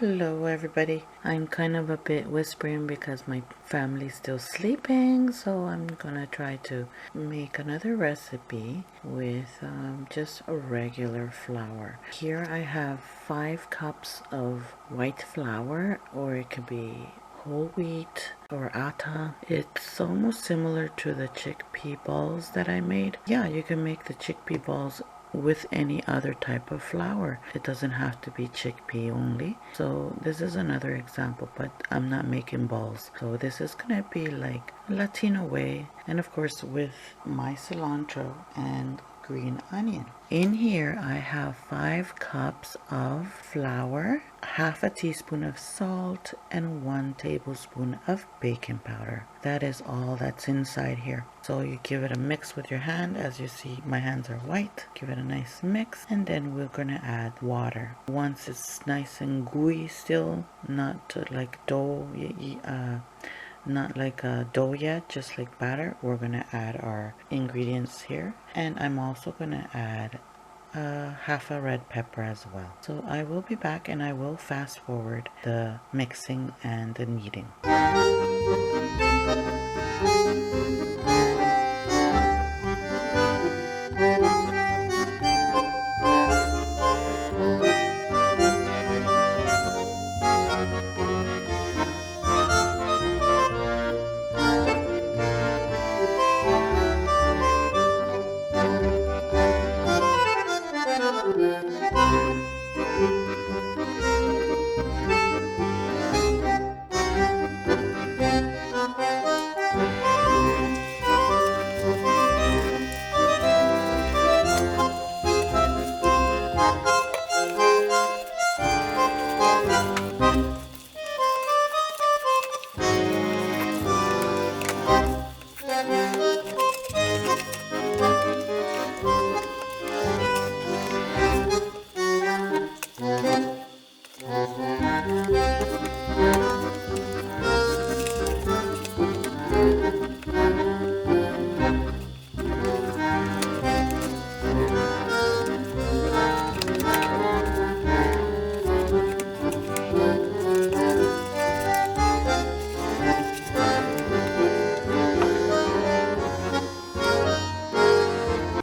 Hello everybody. I'm kind of a bit whispering because my family's still sleeping, so I'm gonna try to make another recipe with just a regular flour. Here I have 5 cups of white flour, or it could be whole wheat or atta. It's almost similar to the chickpea balls that I made. Yeah, you can make the chickpea balls with any other type of flour. It doesn't have to be chickpea only. So this is another example, but I'm not making balls. So this is gonna be like a Latino way, and of course with my cilantro and green onion. In here I have 5 cups of flour, half a teaspoon of salt, and 1 tablespoon of baking powder. That is all that's inside here. So you give it a mix with your hand. As you see, my hands are white. Give it a nice mix, and then we're gonna add water. Once it's nice and gooey still, not like dough, not like a dough yet, just like batter, we're gonna add our ingredients here. And I'm also gonna add half a red pepper as well. So I will be back and I will fast forward the mixing and the kneading.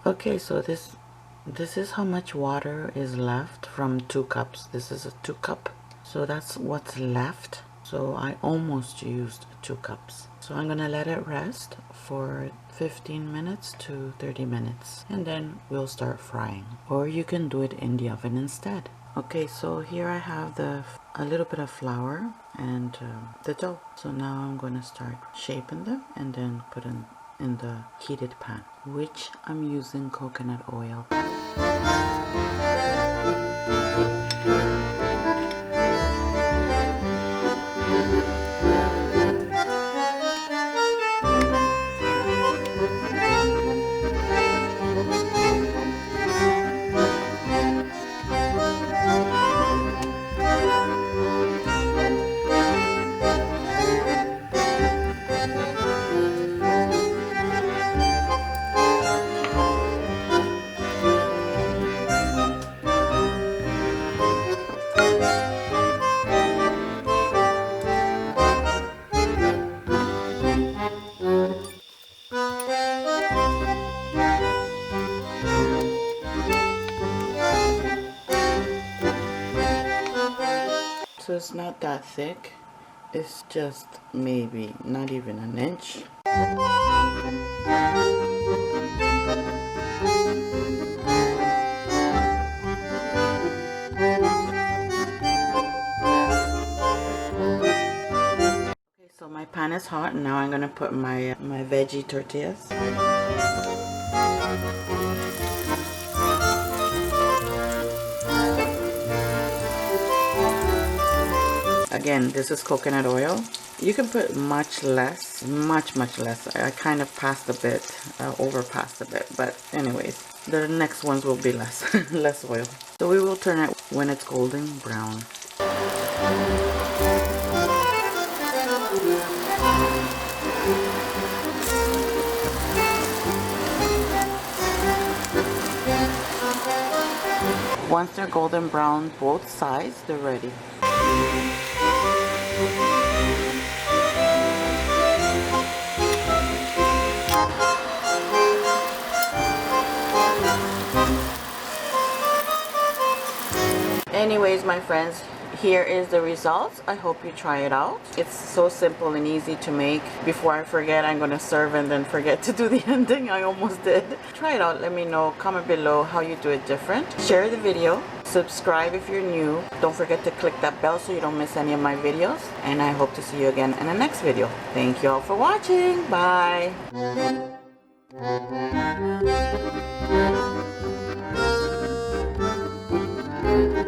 Okay, so this is how much water is left from 2 cups. This is a 2 cup. So that's what's left. So I almost used 2 cups. So I'm gonna let it rest for 15 minutes to 30 minutes, and then we'll start frying. Or you can do it in the oven instead. Okay, so here I have a little bit of flour and the dough. So now I'm gonna start shaping them and then put in the heated pan, which I'm using coconut oil. So it's not that thick, it's just maybe not even an inch. Okay, so my pan is hot, and now I'm gonna put my veggie tortillas. Again, this is coconut oil. You can put much less, much less. I kind of passed a bit, overpassed a bit, but anyways, the next ones will be less, less oil. So we will turn it when it's golden brown. Once they're golden brown both sides, they're ready. Anyways, my friends, here is the results. I hope you try it out. It's so simple and easy to make. Before I forget, I'm gonna serve and then forget to do the ending. I almost did. Try it out. Let me know. Comment below how you do it different. Share the video. Subscribe if you're new. Don't forget to click that bell so you don't miss any of my videos. And I hope to see you again in the next video. Thank you all for watching. Bye.